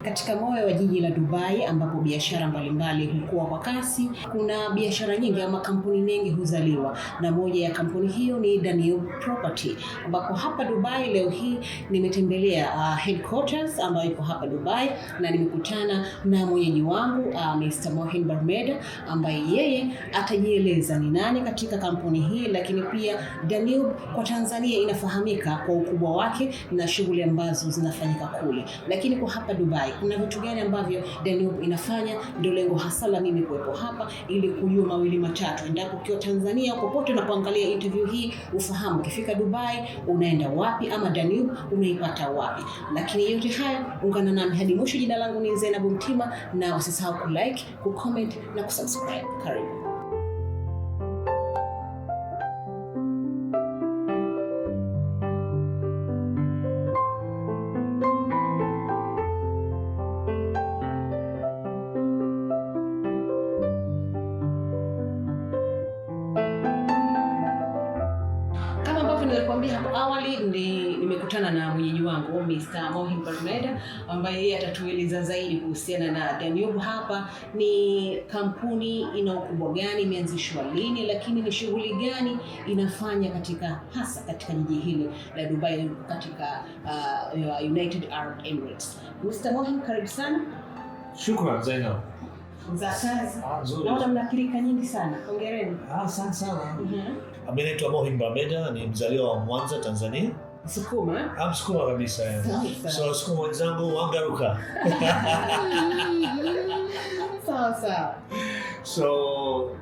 Katika moyo wa jiji la Dubai ambapo biashara mbalimbali hukua kwa kasi, kuna biashara nyingi ama kampuni nyingi huzaliwa, na moja ya kampuni hiyo ni Danube Property, ambapo hapa Dubai leo hii nimetembelea headquarters ambayo iko hapa Dubai, na nimekutana na mwenyeji wangu Mr. Mohin Barmeda, ambaye yeye atajieleza ni nani katika kampuni hii, lakini pia Danube kwa Tanzania inafahamika kwa ukubwa wake na shughuli ambazo zinafanyika kule. Lakini kwa hapa Dubai kuna vitu gani ambavyo Danube inafanya? Ndio lengo hasa la mimi kuwepo hapa, ili kujua mawili matatu. Endapo ukiwa Tanzania popote unapoangalia interview hii, ufahamu ukifika Dubai unaenda wapi ama Danube unaipata wapi. Lakini yote haya ungana nami hadi mwisho. Jina langu ni Zainab Mtima, na usisahau kulike, kucomment na kusubscribe. Karibu. Nilikwambia hapo awali nimekutana na mwenyeji wangu Mr. Mohin Barmeda, ambaye yeye atatueleza zaidi kuhusiana na Danube. Hapa ni kampuni ina ukubwa gani, imeanzishwa lini, lakini ni shughuli gani inafanya hasa katika jiji hili la Dubai katika United Arab Emirates. Mr. Mohin, karibu sana. Shukran Zainab. Za kazi. Naona mna pilika nyingi sana. Hongereni. Asante sana. Mimi naitwa Mohin Barmeda, ni mzaliwa wa Mwanza, Tanzania. Msukuma? Msukuma kabisa. So Sukuma wenzangu wangaruka. Sawa. So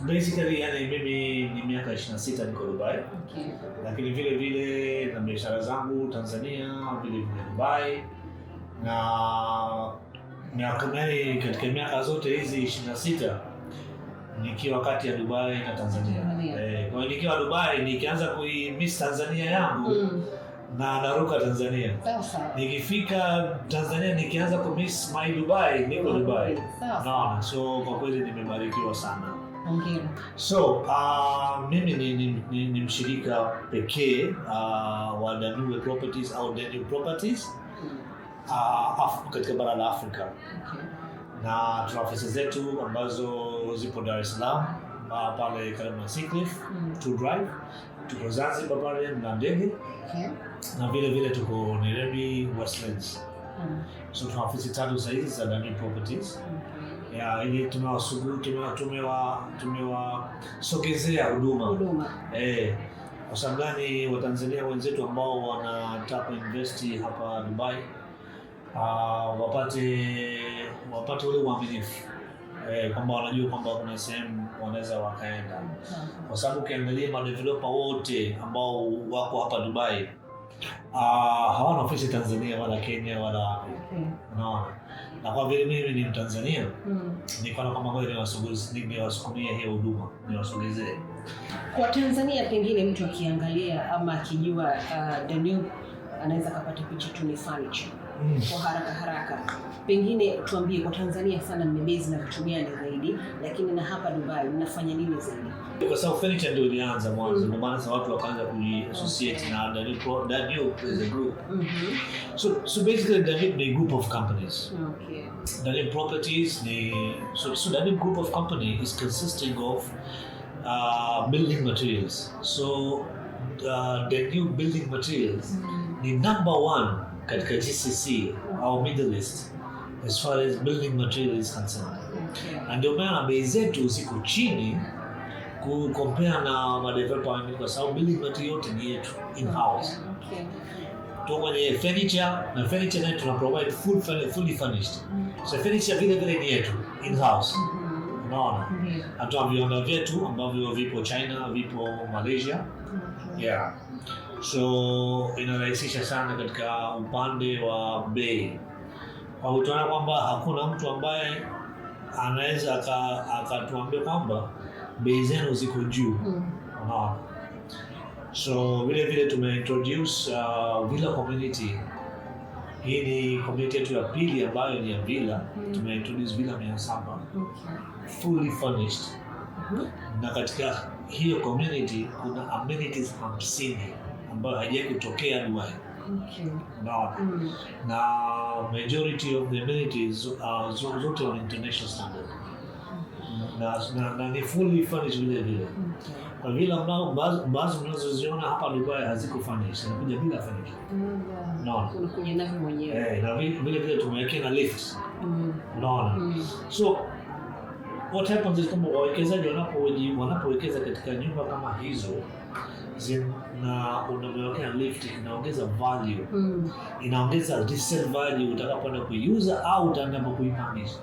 basically mimi ni miaka 26 niko Dubai. Okay. Lakini vile na biashara zangu Tanzania, vile Dubai. Na katika miaka zote hizi 26 nikiwa kati ya Dubai na Tanzania. Kwa hiyo nikiwa Dubai nikianza kuimiss Tanzania yangu na naruka Tanzania. Sawa. Nikifika Tanzania nikianza kumiss my Dubai, niko Dubai. Naona, so kwa kweli nimebarikiwa sana. Hongera. So mimi ni mshirika pekee wa Danube Properties au Danube Properties katika bara la Afrika. Okay. Na tuna ofisi zetu ambazo zipo Dar es Salaam pale karibu na Seacliff, Two Drive, tuko Zanzibar pale na ndege. Okay. Na vile tuko Nairobi, Westlands. So tuna ofisi 3 sasa hizi za Danube Properties. Okay. Ili tumewasogezea huduma. Kwa sababu gani Watanzania wenzetu ambao wanataka invest hapa Dubai wapate ule uaminifu, kwamba wanajua kwamba kuna sehemu wanaweza wakaenda. Kwa sababu ukiangalia madeveloper wote ambao wako hapa Dubai hawana ofisi Tanzania wala Kenya wala wapi. Unaona? Na kwa vile mimi ni Mtanzania, nikaona kama ngoja niwasukumie hiyo huduma, niwasogezee. Kwa Tanzania pengine mtu akiangalia ama akijua Danube anaweza kupata picha tu ni furniture. Kwa haraka pengine tuambie kwa Tanzania sana mmebezi na vitu gani zaidi, lakini na hapa Dubai mnafanya nini zaidi? Kwa sababu furniture ndio ilianza mwanzo, ndio maana watu wakaanza kuassociate na Danube as a group. So basically Danube ni group of companies. Okay. Danube Properties so Danube group of company is consisting of building materials. So Danube building materials ni number 1 katika GCC au Middle East as far as building material is concerned. Okay. Ndio maana bei zetu ziko chini compare na madeveloper wengine, kwa sababu building material yote ni yetu in house. Okay. Tuko kwenye furniture, na furniture nayo tuna provide fully furnished. So furniture vile ni yetu in house. Unaona? Hata viwanda vyetu ambavyo vipo China, vipo Malaysia. Yeah. So inarahisisha sana katika upande wa bei. Kwa utaona kwamba hakuna mtu ambaye anaweza akatuambia kwamba bei zenu ziko juu. Unaona? So vile tumeintroduce villa community. Hii ni community yetu ya pili ambayo ni ya villa. Tumeintroduce villa 700. Fully furnished. Na katika hiyo community kuna amenities 50 ambayo haijawahi kutokea Dubai. Okay. Unaona? Na majority of the amenities zote on international standard. Na ni fully furnished vile vile. Kwa vile baadhi mnazoziona hapa Dubai haziko furnished, zinakuja bila furniture. Unaona? Unakuja navyo mwenyewe. Na vile vile tumewekea na lift. Unaona? So what happens is kama wawekezaji wanapowekeza katika nyumba kama hizo na unamwekea lift, inaongeza value, inaongeza resale value utakapoenda kuiuza au utaenda kuipangisha.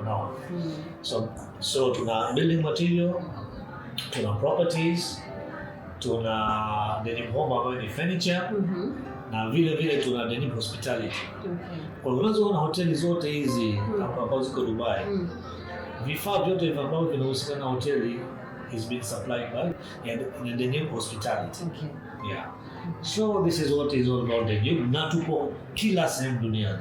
Unaona? So tuna building material, tuna properties, tuna denim home ambayo ni furniture, na vile vile tuna denim hospitality. Kwa hiyo unazoona hoteli zote hizi hapa ziko Dubai, vifaa vyote ambavyo vinahusiana na hoteli is being supplied by the new hospitality. Yeah. So this is what is all about the new. Na tuko kila sehemu duniani.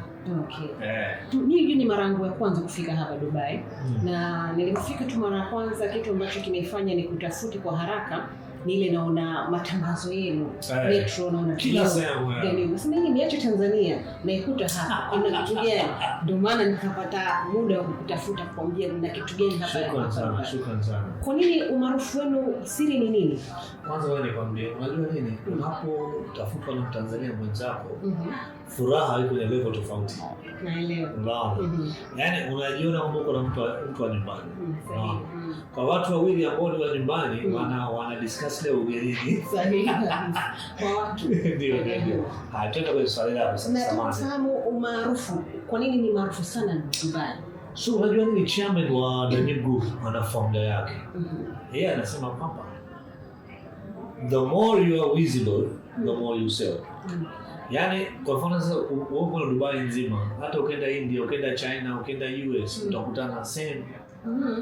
Mimi ni mara yangu ya kwanza kufika hapa Dubai. Na nilipofika tu mara ya kwanza, kitu ambacho kimefanya ni kutafuti kwa haraka ni ile naona matangazo yenu metro, naona kila sehemu. Sasa mimi niache Tanzania na ikuta hapa ina kitu gani, ndio maana nikapata muda wa kutafuta kwa mjini na kitu gani hapa. Shukrani sana. Kwa nini umaarufu wenu, siri ni nini? Kwanza wewe nikwambie, unajua nini, unapotafuta na Tanzania mwenzako, furaha iko na level tofauti. Naelewa. Yaani unajiona kwamba uko na mtu wa nyumbani. Kwa watu wawili ambao ni wa nyumbani wana discuss leo ugenini. Sahihi. Kwa watu. Ndio. Hataka kwa swali lako sasa. Na tunafahamu umaarufu. Kwa nini ni maarufu sana Dubai? So unajua ni chairman wa the new group ana founder yake. Yeye anasema kwamba the more you are visible, the more you sell. Yaani kwa mfano sasa uko Dubai nzima, hata ukienda India, ukienda China, ukienda US, utakutana same.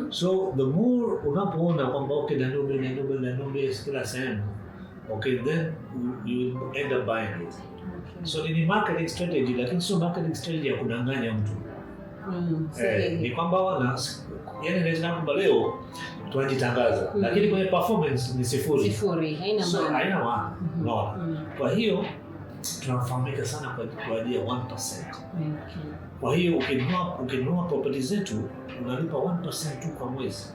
So the more unapoona kwamba Danube kila sehemu, then you end up buying it. So ni marketing strategy, lakini sio marketing strategy ya kudanganya mtu. Ni kwamba yani naweza kwamba leo tunajitangaza, lakini kwenye performance ni sifuri, haina maana. Kwa hiyo tunafahamika sana kwa ajili ya 1%. Kwa hiyo ukinunua property zetu unalipa 1% tu kwa mwezi.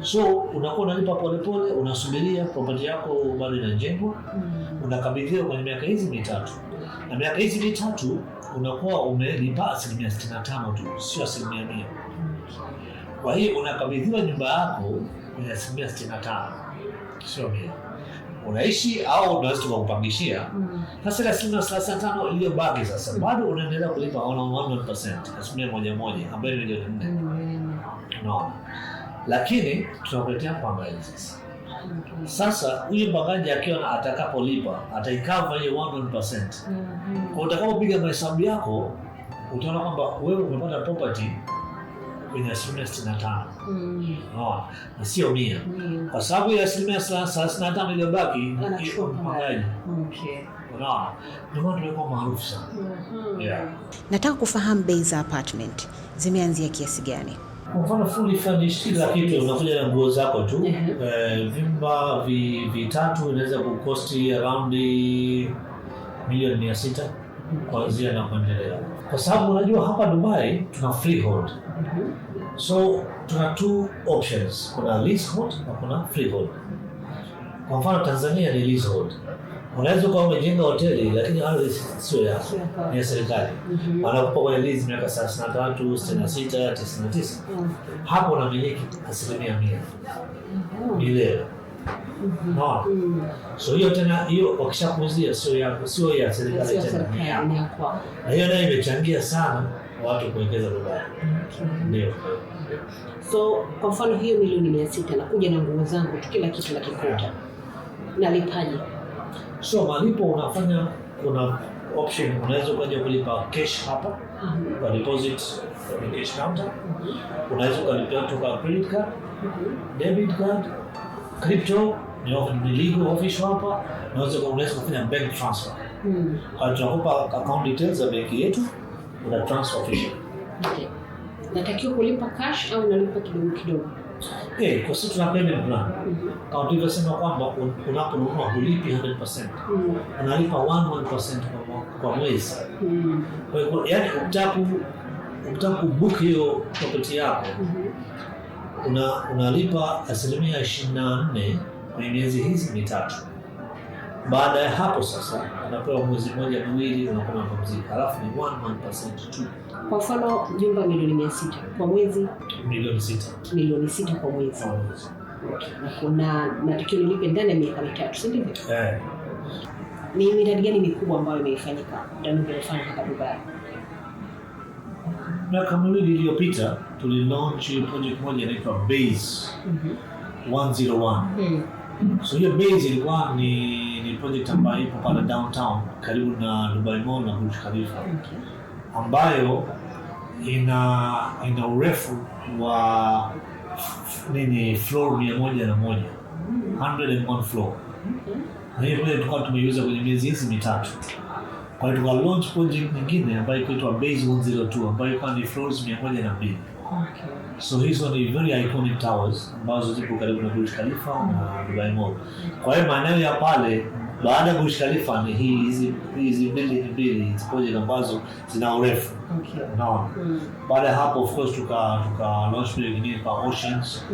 So unakuwa unalipa polepole, unasubiria property yako bado inajengwa, unakabidhiwa kwenye miaka hizi mitatu. Na miaka hizi mitatu unakuwa umelipa 65% tu, sio 100%. Kwa hiyo unakabidhiwa nyumba yako kwenye 65%, sio 100%. Unaishi au unaweza kupangishia. Sasa 35% iliyobaki sasa bado unaendelea kulipa 1%, asilimia moja ambayo ni 4. Unaona? Lakini tunakuletea pambaji sasa. Sasa huyo mpangaji akiwa atakapolipa ataikava hiyo 1%. Kwa utakapopiga mahesabu yako utaona kwamba wewe umepata property kwenye 65%. Na sio 100. Kwa sababu ya 35% iliyobaki iko mpangaji. Unaona? Ndio maana tumekuwa maarufu sana. Nataka kufahamu bei za apartment zimeanzia kiasi gani? Kwa mfano fully furnished, kila kitu unakuja na nguo zako tu. Vyumba vitatu inaweza kukosti around $1,600,000 kuanzia na kuendelea. Kwa sababu unajua hapa Dubai tuna freehold. So tuna two options, kuna leasehold na kuna freehold. Kwa mfano Tanzania ni leasehold. Unaweza kuwa umejenga hoteli lakini ardhi sio yako, ni ya serikali. Wanakupa kwa lease miaka 33, 66, 99. Hapo unamiliki 100%. Ile. No. So hiyo tena wakishakuuzia sio ya serikali tena. Na hiyo nayo imechangia sana watu kuwekeza Dubai. Ndio. So kwa mfano hiyo $1,600,000 nakuja na nguo zangu kila kitu na kikuta. Nalipaje? So malipo unafanya, kuna option unaweza kuja kulipa cash hapa kwa deposit kwa cash counter. Unaweza kulipa kutoka credit card, debit card, crypto, ni legal office hapa. Unaweza kufanya bank transfer. Tunakupa account details za benki yetu, una transfer official. Natakiwa kulipa cash au nalipa kidogo kidogo? Kwa sisi tuna payment plan. Kama tulivyosema kwamba unaponunua hulipi 100%. Unalipa 1% kwa mwezi. Kwa hiyo yani ukitaka kubook hiyo property yako unalipa 24% kwenye miezi hizi mitatu. Baada ya hapo sasa unapewa mwezi mmoja miwili unakuwa unapumzika. Alafu ni 1% tu. Kwa mfano jumba milioni 600 kwa mwezi, milioni 6. Milioni 6 kwa mwezi. Na kuna natakiwa nilipe ndani ya miaka mitatu, si ndivyo? Ni miradi gani mikubwa ambayo imefanyika Danube imefanya hapa Dubai? Miaka miwili iliyopita tulilaunch project moja inaitwa Base 101. So hiyo Base ilikuwa ni project ambayo ipo pale downtown karibu na Dubai Mall na Burj Khalifa, ambayo ina urefu wa floor 101, 101 floor. Na hiyo project tulikuwa tumeiuza kwenye miezi hizi mitatu. Kwa hiyo tuka launch project nyingine ambayo inaitwa Base 102 ambayo ilikuwa ni floors 102. So hizo ni very iconic towers ambazo zipo karibu na Burj Khalifa na Dubai Mall. Kwa hiyo maeneo ya pale baada ya Burj Khalifa ni hizi building mbili project ambazo zina urefu. Naona. Baada ya hapo of course tuka launch project nyingine kwa Oceans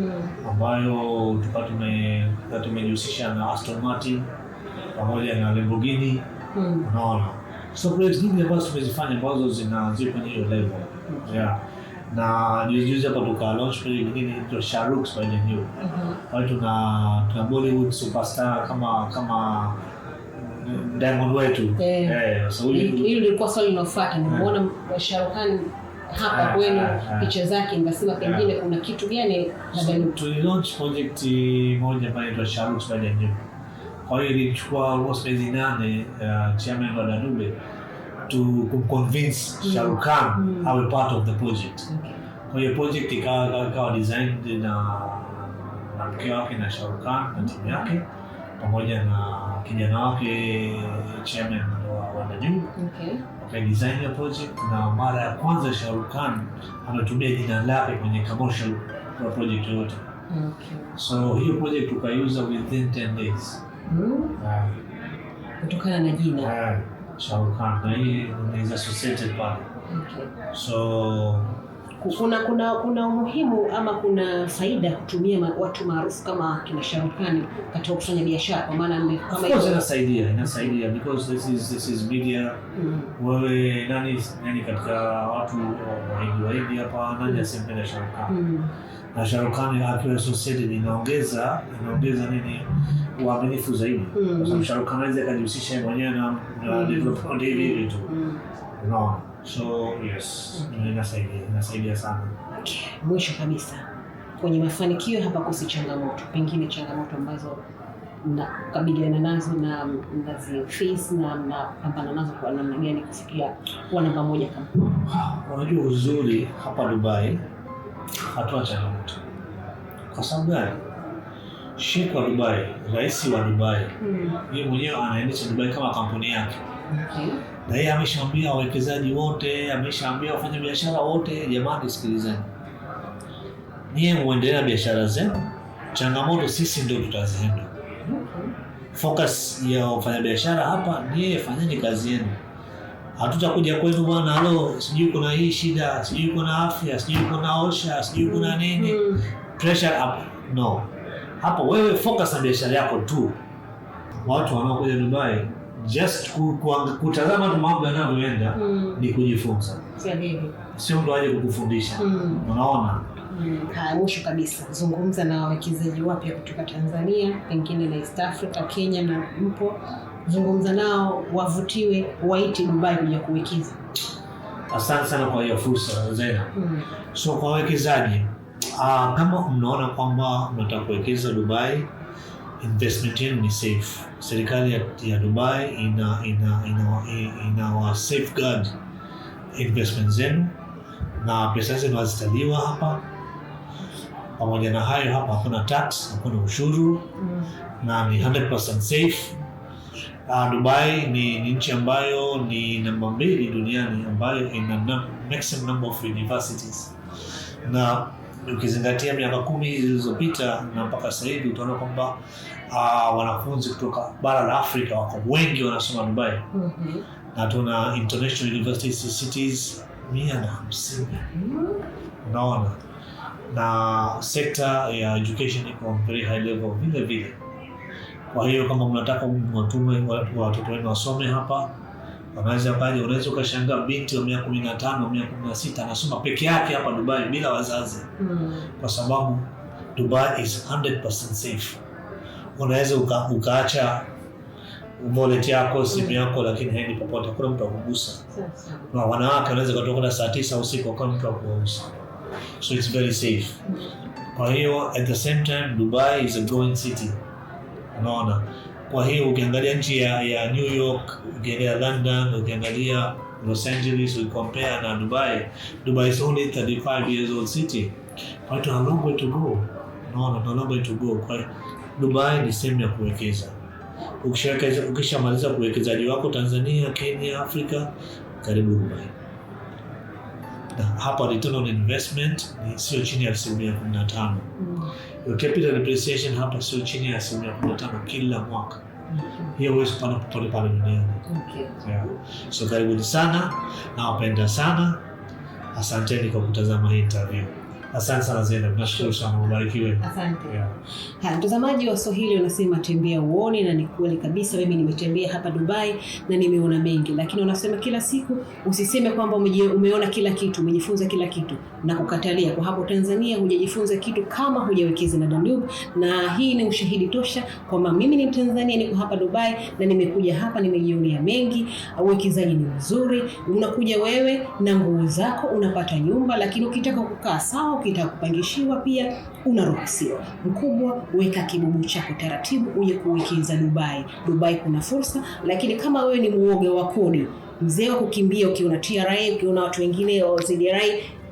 ambayo tumejihusisha na Aston Martin pamoja na Lamborghini. Naona. So projects nyingi ambazo tumezifanya ambazo ziko kwenye hiyo level. Na juzi hapa tuka launch project nyingine inaitwa Shah Rukh's by the New. Kwa hiyo tuna Bollywood superstar kama Diamond wetu. So hilo lilikuwa swali linalofuata. Nimeona Shah Rukh Khan hapa kwenu picha zake, ngasema pengine kuna kitu gani labda. Tuli launch project moja ambayo inaitwa Shah Rukh's by the New. Kwa hiyo ilichukua almost miezi 8 chairman wa Danube to convince Shah Rukh Khan awe part of the project. Kwa hiyo project ikawa designed na mke wake na Shah Rukh Khan na timu yake pamoja na kijana wake chairman wa Danube. Kwa design ya project, na mara ya kwanza Shah Rukh Khan anatumia jina lake kwenye commercial project yote. So hiyo project tukaiuza within 10 days. Kutokana na jina Shah Rukh Khan na hii is associated pale. So kuna umuhimu ama kuna faida kutumia watu maarufu kama kina Shah Rukh Khan katika kufanya biashara, kwa maana kama hiyo inasaidia because this is media. Wewe nani katika watu wengi hapa nani asempenda Shah Rukh Khan? Na Shah Rukh Khan akiwa associated inaongeza uaminifu zaidi. Kwa sababu Shah Rukh Khan anaweza kujihusisha mwenyewe na development hivi tu. No. So yes, inasaidia sana. Mwisho kabisa, kwenye mafanikio hapa kusi changamoto, pengine changamoto ambazo mnakabiliana nazo na mnaziface na mnapambana nazo kwa namna gani kufikia kuwa namba moja kama? Unajua uzuri hapa Dubai hatuna changamoto. Kwa sababu gani? Sheikh wa Dubai, rais wa Dubai, yeye mwenyewe anaendesha Dubai kama kampuni yake. Na yeye ameshaambia wawekezaji wote, ameshaambia wafanya biashara wote, jamani sikilizeni. Nyie muendelea biashara zenu, changamoto sisi ndio tutazienda. Focus ya wafanya biashara hapa ni fanyeni kazi yenu. Hatutakuja kwenu bwana, halo, sijui kuna hii shida, sijui kuna afya, sijui kuna OSHA, sijui kuna nini. Pressure up. No. Hapo wewe focus na biashara yako tu. Watu wanaokuja Dubai just kutazama tu mambo yanavyoenda ni kujifunza. Sio mtu aje kukufundisha. Unaona? Mwisho kabisa, zungumza na wawekezaji wapya kutoka Tanzania, pengine na East Africa, Kenya na mpo. Zungumza nao, wavutiwe, waiti Dubai kuja kuwekeza. Asante sana kwa hiyo fursa Zena. So kwa wawekezaji, kama mnaona kwamba mnataka kuwekeza Dubai, investment yenu ni safe. Serikali ya Dubai ina safeguard investment zenu na pesa zenu hazitaliwa hapa. Pamoja na hayo, hapa hakuna tax, hakuna ushuru na ni 100% safe. Dubai ni nchi ambayo ni namba 2 duniani ambayo ina maximum number of universities. Na ukizingatia miaka 10 zilizopita na mpaka sasa hivi utaona kwamba wanafunzi kutoka bara la Afrika wako wengi wanasoma Dubai. Na tuna international university cities 150. Unaona, na sekta ya education iko on very high level vile vile. Kwa hiyo kama mnataka mwatume watoto wenu wasome hapa, unaweza ukashangaa binti wa miaka 15, miaka 16 anasoma peke yake hapa Dubai bila wazazi. Kwa sababu Dubai is 100% safe. Unaweza ukaacha wallet yako, simu yako, lakini haendi popote, kuna mtu akugusa. Na wanawake wanaweza kutoka saa 9 usiku kwa mtu akugusa. So it's very safe. Kwa hiyo at the same time Dubai is a growing city. Unaona? Kwa hiyo ukiangalia nchi ya New York, ukiangalia London, ukiangalia Los Angeles, compare na Dubai is only 35 years old city. But it's a long way to go. Unaona, a long way to go. Kwa Dubai ni sehemu ya kuwekeza. Ukishamaliza kuwekezaji wako Tanzania, Kenya, Afrika, karibu Dubai. Na hapa return on investment ni sio chini ya 15%. Your capital depreciation hapa sio chini ya 15% kila mwaka. Hiyo huwezi kupanda popote pale duniani. Yeah. So karibuni sana, nawapenda sana. Asanteni kwa kutazama hii interview. Asante sana Zainab, nashukuru sana, ubarikiwe. Asante. Yeah. Mtazamaji wa Swahili unasema tembea uone, na ni kweli kabisa. Mimi nimetembea hapa Dubai na nimeona mengi, lakini unasema kila siku usiseme kwamba umeona kila kitu, umejifunza kila kitu, na kukatalia. Kwa hapo Tanzania hujajifunza kitu kama hujawekeza na Danube, na hii ni ushahidi tosha kwamba mimi ni Mtanzania, niko hapa Dubai na nimekuja hapa nimejionea mengi. Uwekezaji ni mzuri, unakuja wewe na nguo zako unapata nyumba, lakini ukitaka kukaa sawa, ukitaka kupangishiwa pia unaruhusiwa. Mkubwa, weka kibubu chako taratibu uje kuwekeza Dubai. Dubai kuna fursa, lakini kama wewe ni muoga wa kodi, mzee wa kukimbia, ukiona TRA, ukiona watu wengine wa ZRA,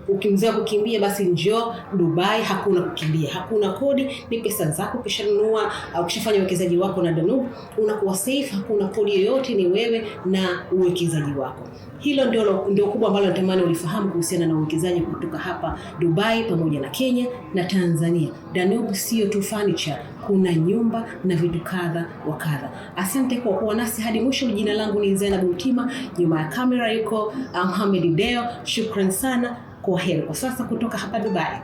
ukimzea kukimbia, basi njoo Dubai. Hakuna kukimbia, hakuna kodi, ni pesa zako. Ukishanunua au ukishafanya uwekezaji wako na Danube unakuwa safe, hakuna kodi yoyote, ni wewe na uwekezaji wako. Hilo ndio kubwa ambalo natamani ulifahamu kuhusiana na uwekezaji kutoka hapa Dubai pamoja na Kenya na Tanzania. Danube sio tu furniture, kuna nyumba na vitu kadha wa kadha. Asante kwa kuwa nasi hadi mwisho. Jina langu ni Zainab Mtima, nyuma ya kamera yuko Mohamed Deo. Shukrani sana. Kwa heri kwa sasa kutoka hapa Dubai.